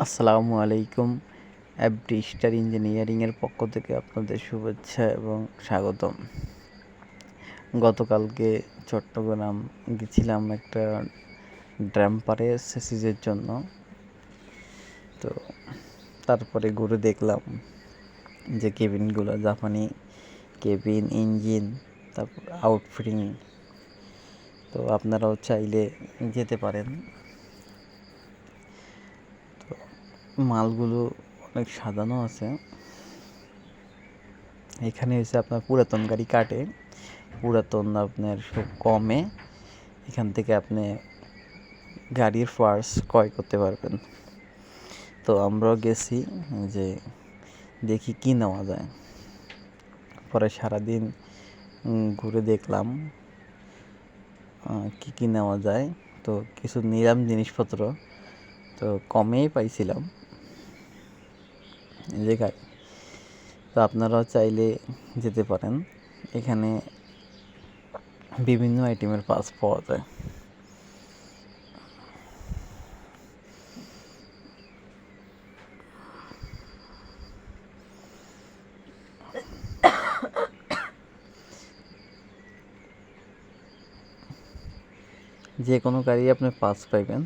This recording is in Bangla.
আসসালামু আলাইকুম। অ্যাবডি স্টার ইঞ্জিনিয়ারিংয়ের পক্ষ থেকে আপনাদের শুভেচ্ছা এবং স্বাগতম। গতকালকে চট্টগ্রাম গেছিলাম একটা ড্রাম্পারে সেসিসের জন্য। তো তারপরে ঘুরে দেখলাম যে কেবিনগুলো জাপানি কেবিন, ইঞ্জিন, তারপর আউটফিটিং। তো আপনারাও চাইলে যেতে পারেন। তো মালগুলো অনেক সাজানো আছে। এখানে হচ্ছে আপনার পুরাতন গাড়ি কাটে, পুরাতন আপনার সব কমে এখান থেকে আপনি গাড়ির পার্টস ক্রয় করতে পারবেন। তো আমরাও গেছি যে দেখি কি নেওয়া যায়। পরে সারাদিন ঘুরে দেখলাম কি কি নেওয়া যায়। তো কিছু নিলাম জিনিসপত্র, তো কমেই পাইছিলাম এই জায়গায়। তো আপনারাও চাইলে যেতে পারেন। এখানে বিভিন্ন আইটেমের পার্টস পাওয়া যায়। যে কোনো গাড়ি আপনি পার্টস পাইবেন।